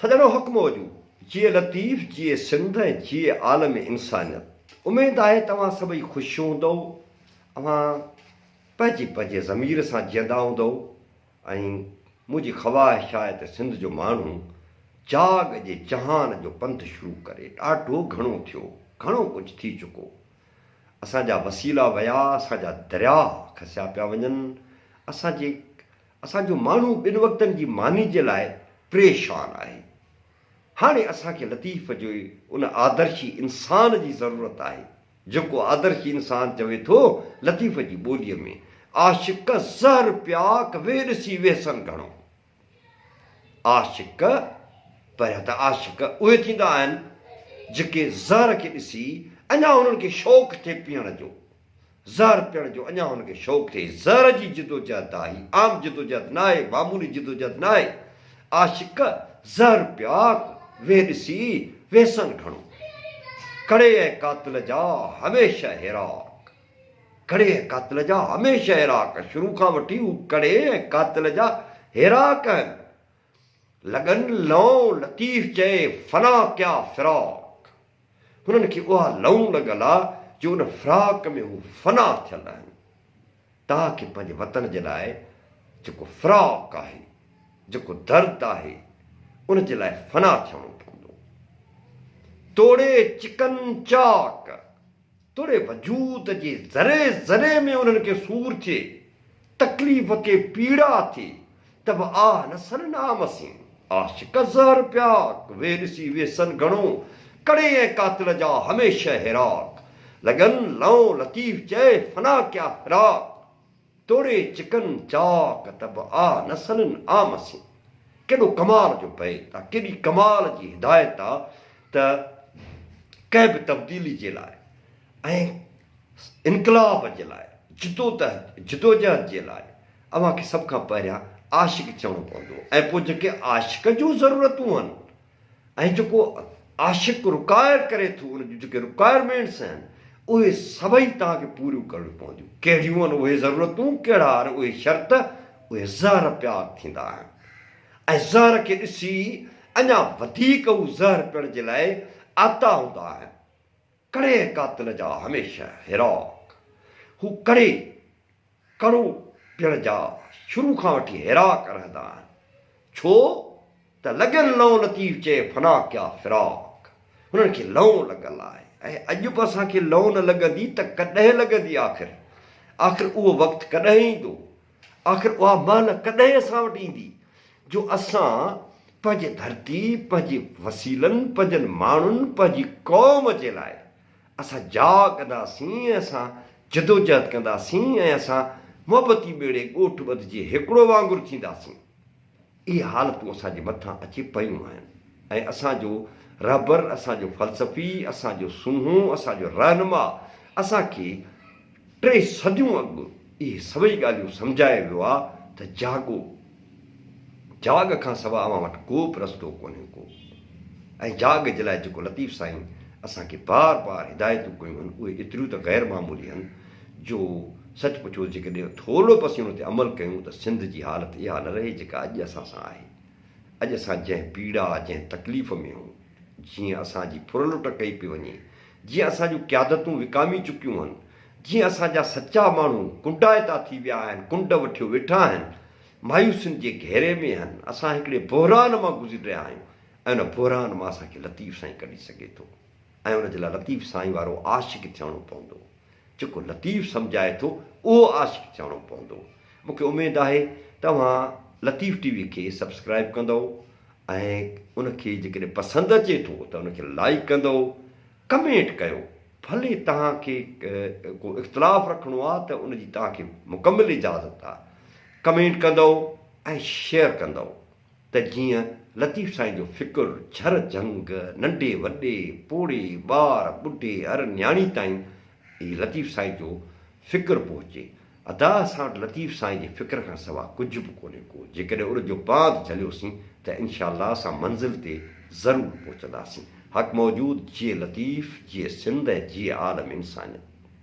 सजणो हक़ मौजूद जिए लतीफ़ जिए सिंध जिए आलम इंसानियत। उमेद आहे तव्हां सभई ख़ुशि हूंदव, तव्हां पंहिंजे पंहिंजे ज़मीर सां जीअंदा हूंदव ऐं मुंहिंजी ख़्वाहिश आहे त सिंध जो माण्हू जाग जे जहान जो पंथ शुरू करे। ॾाढो घणो थियो, घणो कुझु थी चुको। असांजा वसीला विया, असांजा दरिया खसिया पिया वञनि। असांजो माण्हू ॿिनि वक़्तनि जी मानी जे लाइ परेशान आहे। हाणे असांखे लतीफ़ जो उन आदर्शी इंसान जी ज़रूरत आहे जेको आदर्शी इंसान चवे थो लतीफ़ जी ॿोलीअ में, आशिक़ ज़हर प्याक वे ॾिसी वेसन घणो। आशिक़ पहिरियां त आशिक़ उहे थींदा आहिनि जेके ज़हर खे ॾिसी अञा उन्हनि खे शौक़ु थिए पीअण जो, ज़हर पीअण जो अञा हुनखे शौक़ु थिए। ज़हर जी जिदोजहद आहे, आम जिदोजहद न आहे, मामूली जिदोजहद न आहे। आशिक़ ज़हर प्याक वे ॾिसी वेसन घणो। कड़े ऐं कातिल जा हमेशह हेराक, कड़े ऐं कातिल जा हमेशह हेराक। शुरू खां वठी हू कड़े ऐं कातिल जा हेराक आहिनि। लॻनि लौ लतीफ़ चए फना क्या फिराक। हुननि खे उहा लऊं लॻल आहे जो उन फिराक में हू फना थियल आहिनि। तव्हांखे पंहिंजे वतन जे लाइ जेको फिराक आहे, जेको दर्द आहे, उन जे लाइ फना थियणो पवंदो। तोड़े चिकन चाक, तोड़े वजूद जे ज़रे ज़रे में उन्हनि खे सूर थिए, तकलीफ़ खे पीड़ा थिए, त बि आह न सन नामसीं। आशिक़ ज़हर प्याक वे ॾिसी वेसन घणो। कड़े ऐं कातिल जा हमेशह हेराक। लॻनि लौ लतीफ़ चए फना क्या फिराक। तोड़े चिकन चाक त बि आह न सननि आमसीं। केॾो कमाल जो पए था, केॾी कमाल जी हिदायत आहे त कंहिं बि तब्दीली जे लाइ ऐं इनकलाब जे लाइ, जिदोजहद जे लाइ अव्हांखे सभ खां पहिरियां आशिक़ चवणो पवंदो। ऐं पोइ जेके आशिक़ जूं ज़रूरतूं आहिनि ऐं जेको आशिक़ रिक्वायर करे थो, उन जूं जेके रिक्वायरमेंट्स आहिनि उहे सभई तव्हांखे पूरियूं करणियूं पवंदियूं। कहिड़ियूं आहिनि उहे ज़रूरतूं, कहिड़ा आहिनि उहे शर्त? उहे ज़हर प्यार थींदा आहिनि। ऐं ज़हर खे ॾिसी अञा वधीक हू ज़हर पियण जे लाइ आता हूंदा आहिनि। कड़े कातिल जा हमेशह हेराक। हू कड़ो पियण जा शुरू खां वठी हेराक रहंदा आहिनि। छो त लॻियल लौ लतीफ़ चए फना क्या फिराक। हुननि खे लौ लॻल आहे। ऐं अॼु बि असांखे लौ न लॻंदी त कॾहिं लॻंदी? आख़िर उहो वक़्तु कॾहिं ईंदो? आख़िर उहा महिल कॾहिं असां वटि ईंदी जो असां पंहिंजे धरती, पंहिंजे वसीलनि, पंहिंजनि माण्हुनि, पंहिंजी क़ौम जे लाइ असां जाग कंदासीं, असां जिदोजहद कंदासीं ऐं असां मोहबती ॿेड़े ॻोठ ॿधिजे हिकिड़ो वांगुरु थींदासीं। इहे हालतूं असांजे मथां अची पयूं आहिनि। ऐं असांजो रहबर, असांजो फ़लसफ़ी, असांजो सुन्हो, असांजो रहनुमा असांखे 3 सदियूं अॻु इहे सभई ॻाल्हियूं सम्झाए वियो आहे त जागो, जाग खां सवाइ अव्हां वटि को बि रस्तो कोन्हे को। ऐं जाग जे लाइ जेको लतीफ़ साईं असांखे बार बार हिदायतूं कयूं आहिनि उहे एतिरियूं त ग़ैर मामूली आहिनि जो सच पुछो जेकॾहिं थोरो पसी उन ते अमल कयूं त सिंध जी हालत इहा न रहे जेका अॼु असां सां आहे। अॼु असां जंहिं पीड़ा, जंहिं तकलीफ़ में आहियूं, जीअं असांजी फुरलुट कई पई वञे, जीअं असांजूं क़यादतूं विकामी चुकियूं आहिनि, जीअं असांजा सचा माण्हू कुंडाइता थी विया आहिनि, कुंड वठियो वेठा आहिनि, मायूसियुनि जे घेरे में आहिनि, असां हिकिड़े बहिरान मां गुज़री रहिया आहियूं। ऐं उन बहिरान मां असांखे लतीफ़ साईं कढी सघे थो। ऐं उन जे लाइ लतीफ़ साईं वारो आशिक़ थियणो पवंदो। जेको लतीफ़ सम्झाए थो उहो आशिक़ थियणो पवंदो। मूंखे उमेदु आहे तव्हां लतीफ़ टीवी खे सब्सक्राइब कंदव ऐं उनखे जेकॾहिं पसंदि अचे थो त उनखे लाइक कंदव, कमेंट कयो। भले तव्हांखे को इख़्तिलाफ़ु रखिणो आहे त उनजी तव्हांखे मुकमिल इजाज़त आहे। कमेंट कंदव ऐं शेयर कंदव त जीअं लतीफ़ साईं जो फ़िक्रु झर जंग, नंढे वॾे, पोड़े ॿार, ॿुढे, हर न्याणी ताईं ही लतीफ़ साईं जो फ़िक्रु पहुचे। अदा असां वटि लतीफ़ साईं जे फ़िक्र खां सवाइ कुझु बि कोन्हे को। जेकॾहिं उनजो बांध झलियोसीं त इनशाअल्लाह असां मंज़िल ते ज़रूरु पहुचंदासीं। हक़ मौजूद जिए लतीफ़, जिए सिंध, जिए आलम इंसानियत।